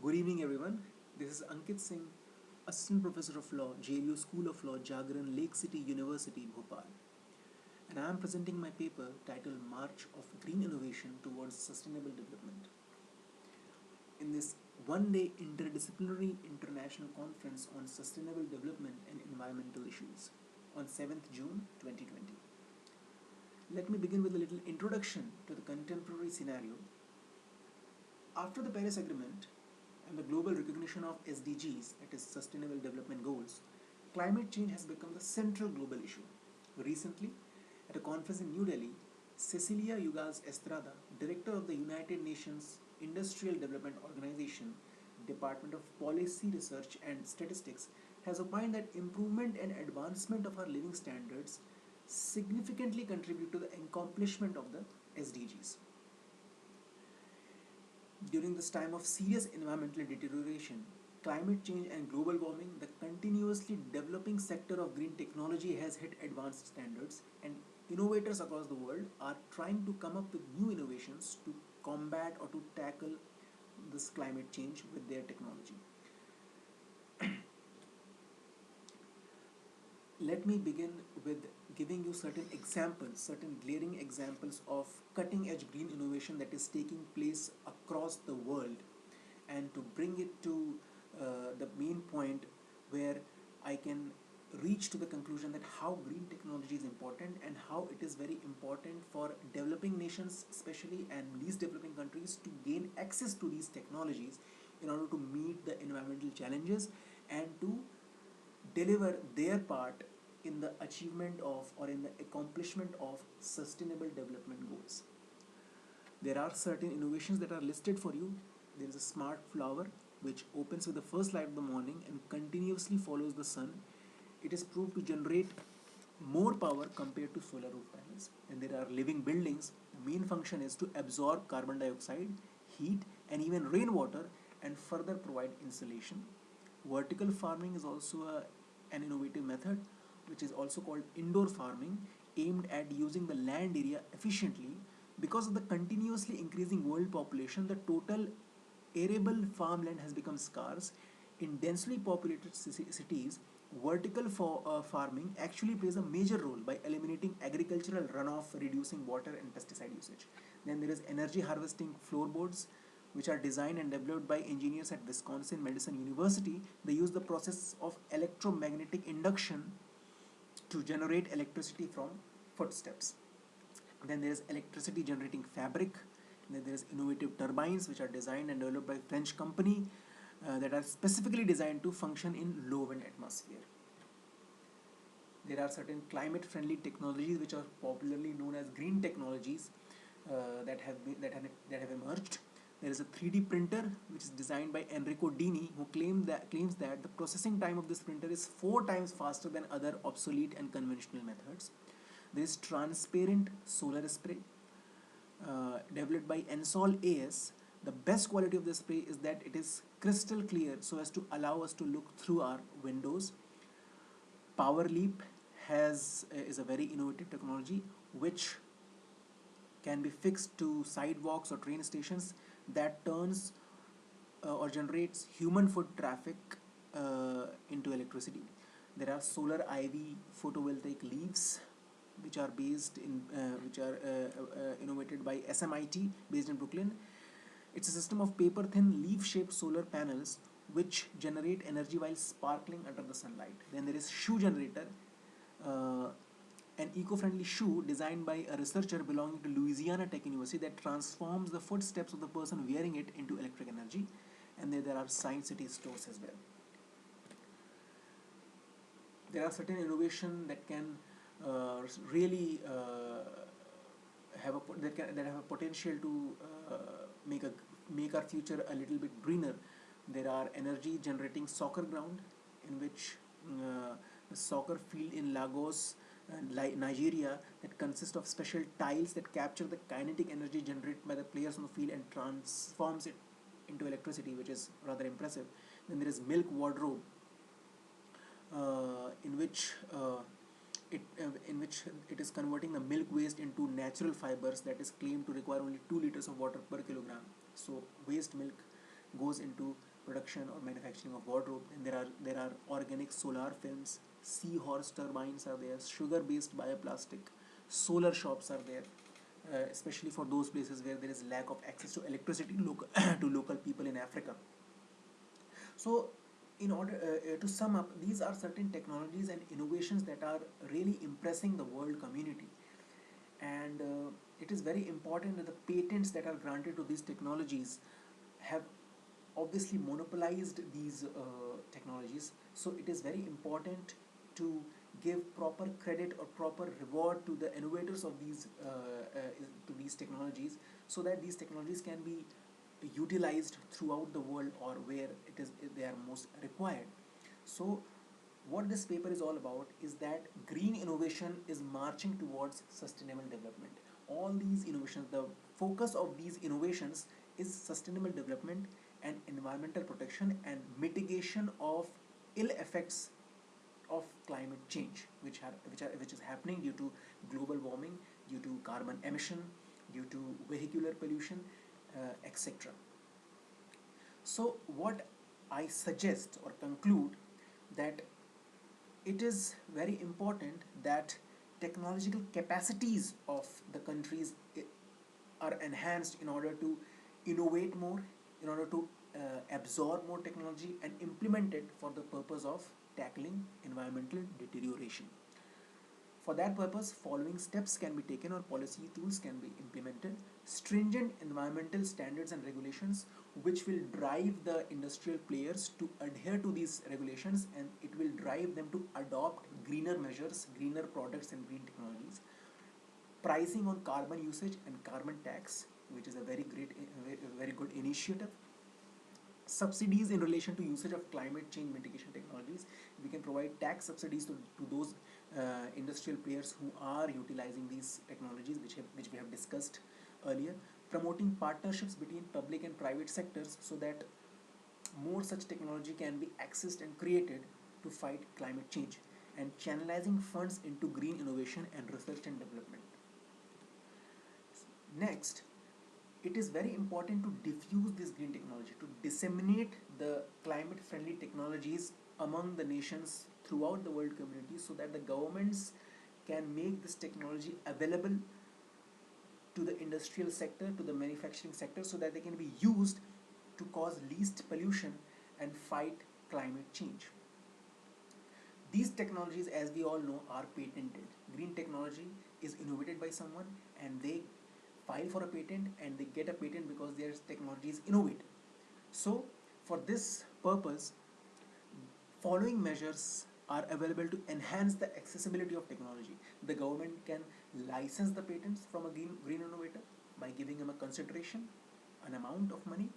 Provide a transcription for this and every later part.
Good evening, everyone. This is Ankit Singh, Assistant Professor of Law, JLU School of Law, Jagran, Lake City University, Bhopal. And I am presenting my paper titled March of Green Innovation Towards Sustainable Development. In this one-day interdisciplinary international conference on sustainable development and environmental issues on 7th June 2020. Let me begin with a little introduction to the contemporary scenario. After the Paris Agreement and the global recognition of SDGs, that is Sustainable Development Goals, climate change has become the central global issue. Recently, at a conference in New Delhi, Cecilia Yugas Estrada, Director of the United Nations Industrial Development Organization, Department of Policy Research and Statistics, has opined that improvement and advancement of our living standards significantly contribute to the accomplishment of the SDGs. During this time of serious environmental deterioration, climate change and global warming, the continuously developing sector of green technology has hit advanced standards, and innovators across the world are trying to come up with new innovations to combat or to tackle this climate change with their technology. Let me begin with giving you certain examples, certain glaring examples of cutting edge green innovation that is taking place across the world, and to bring it to the main point where I can reach to the conclusion that how green technology is important and how it is very important for developing nations especially and least developing countries to gain access to these technologies in order to meet the environmental challenges and to deliver their part in the achievement of or in the accomplishment of sustainable development goals. There are certain innovations that are listed for you. There is a smart flower which opens with the first light of the morning and continuously follows the sun. It is proved to generate more power compared to solar roof panels. And there are living buildings. The main function is to absorb carbon dioxide, heat, and even rainwater and further provide insulation. Vertical farming is also an innovative method which is also called indoor farming, aimed at using the land area efficiently. Because of the continuously increasing world population, the total arable farmland has become scarce. In densely populated cities, vertical farming actually plays a major role by eliminating agricultural runoff, reducing water and pesticide usage. Then there is energy harvesting floorboards, which are designed and developed by engineers at Wisconsin Madison University. They use the process of electromagnetic induction to generate electricity from footsteps. Then there is electricity generating fabric. Then there is innovative turbines which are designed and developed by French company that are specifically designed to function in low wind atmosphere. There are certain climate friendly technologies which are popularly known as green technologies that have emerged. There is a 3D printer which is designed by Enrico Dini, who claims that the processing time of this printer is 4 times faster than other obsolete and conventional methods. There is transparent solar spray developed by Ensol AS. The best quality of the spray is that it is crystal clear so as to allow us to look through our windows. PowerLeap is a very innovative technology which can be fixed to sidewalks or train stations that turns or generates human foot traffic into electricity. There are solar IV photovoltaic leaves which are innovated by SMIT based in Brooklyn. It's a system of paper thin leaf shaped solar panels which generate energy while sparkling under the sunlight. Then there is shoe generator, an eco-friendly shoe designed by a researcher belonging to Louisiana Tech University that transforms the footsteps of the person wearing it into electric energy. And then there are Science City stores as well. There are certain innovation that can really have a potential to make our future a little bit greener. There are energy generating soccer ground in which the soccer field in Lagos, Nigeria, that consists of special tiles that capture the kinetic energy generated by the players on the field and transforms it into electricity, which is rather impressive. Then there is milk wardrobe, in which it is converting the milk waste into natural fibers that is claimed to require only 2 liters of water per kilogram. So waste milk goes into production or manufacturing of wardrobe. Then there are organic solar films, seahorse turbines are there, sugar-based bioplastic, solar shops are there, especially for those places where there is lack of access to electricity local to local people in Africa. So, in order to sum up, these are certain technologies and innovations that are really impressing the world community, and it is very important that the patents that are granted to these technologies have obviously monopolized these technologies. So it is very important to give proper credit or proper reward to the innovators of to these technologies, so that these technologies can be utilized throughout the world or where they are most required. So what this paper is all about is that green innovation is marching towards sustainable development. All these innovations, the focus of these innovations is sustainable development and environmental protection and mitigation of ill effects of climate change, which is happening due to global warming, due to carbon emission, due to vehicular pollution, etc. So what I suggest or conclude, that it is very important that technological capacities of the countries are enhanced in order to innovate more, in order to absorb more technology and implement it for the purpose of tackling environmental deterioration. For that purpose, following steps can be taken or policy tools can be implemented. Stringent environmental standards and regulations, which will drive the industrial players to adhere to these regulations, and it will drive them to adopt greener measures, greener products, and green technologies. Pricing on carbon usage and carbon tax, which is a very good initiative. Subsidies in relation to usage of climate change mitigation technologies. We can provide tax subsidies to those industrial players who are utilizing these technologies, which we have discussed earlier. Promoting partnerships between public and private sectors, so that more such technology can be accessed and created to fight climate change. And channelizing funds into green innovation and research and development. Next, it is very important to diffuse this green technology, to disseminate the climate friendly technologies among the nations throughout the world community, so that the governments can make this technology available to the industrial sector, to the manufacturing sector, so that they can be used to cause least pollution and fight climate change. These technologies, as we all know, are patented. Green technology is innovated by someone, and they file for a patent and they get a patent because their technology is innovative. So, for this purpose, following measures are available to enhance the accessibility of technology. The government can license the patents from a green innovator by giving him a consideration, an amount of money,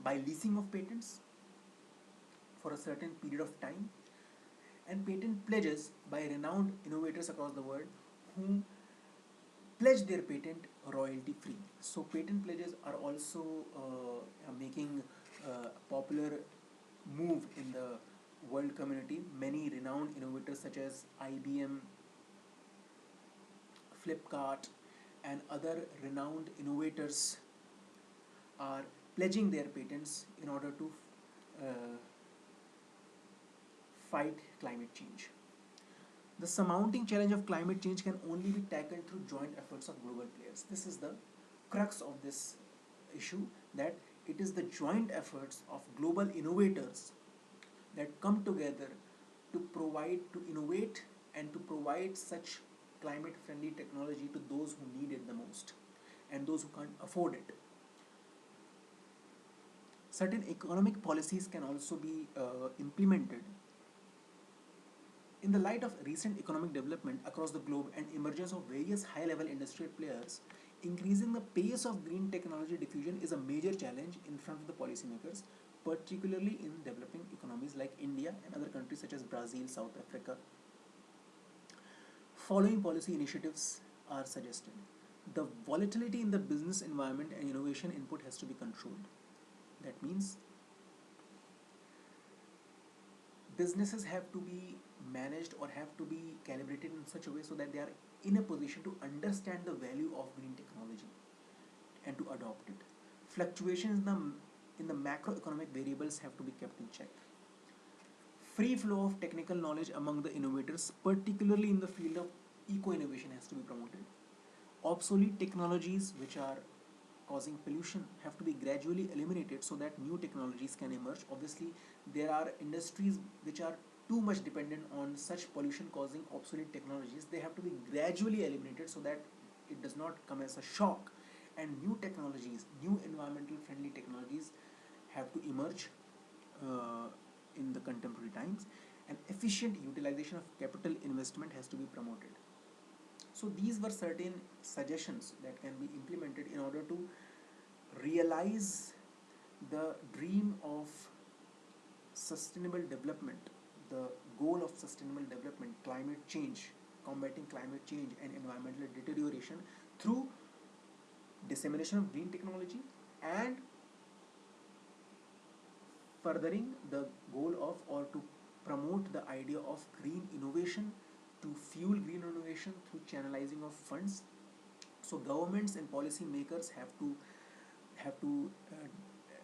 by leasing of patents for a certain period of time, and patent pledges by renowned innovators across the world who pledge their patent royalty free. So patent pledges are also making a popular move in the world community. Many renowned innovators such as IBM, Flipkart, and other renowned innovators are pledging their patents in order to uh, fight climate change. The surmounting challenge of climate change can only be tackled through joint efforts of global players. This is the crux of this issue, that it is the joint efforts of global innovators that come together to innovate and to provide such climate friendly technology to those who need it the most and those who can't afford it. Certain economic policies can also be implemented. In the light of recent economic development across the globe and emergence of various high-level industrial players, increasing the pace of green technology diffusion is a major challenge in front of the policymakers, particularly in developing economies like India and other countries such as Brazil, South Africa. Following policy initiatives are suggested. The volatility in the business environment and innovation input has to be controlled. That means businesses have to be managed or have to be calibrated in such a way so that they are in a position to understand the value of green technology and to adopt it. Fluctuations in the macroeconomic variables have to be kept in check. Free flow of technical knowledge among the innovators, particularly in the field of eco-innovation, has to be promoted. Obsolete technologies which are causing pollution have to be gradually eliminated so that new technologies can emerge. Obviously, there are industries which are too much dependent on such pollution causing obsolete technologies. They have to be gradually eliminated so that it does not come as a shock, and new technologies, new environmental friendly technologies have to emerge uh, in the contemporary times, and efficient utilization of capital investment has to be promoted. So these were certain suggestions that can be implemented in order to realize the dream of sustainable development, the goal of sustainable development, climate change, combating climate change and environmental deterioration through dissemination of green technology, and furthering the goal of, or to promote the idea of green innovation, to fuel green innovation through channelizing of funds. So governments and policy makers have to uh,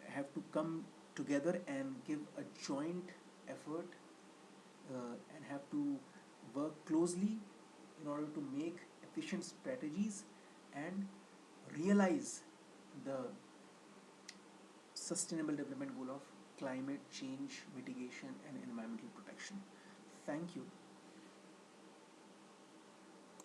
have to come together and give a joint effort, and have to work closely in order to make efficient strategies and realize the sustainable development goal of climate change mitigation and environmental protection. Thank you.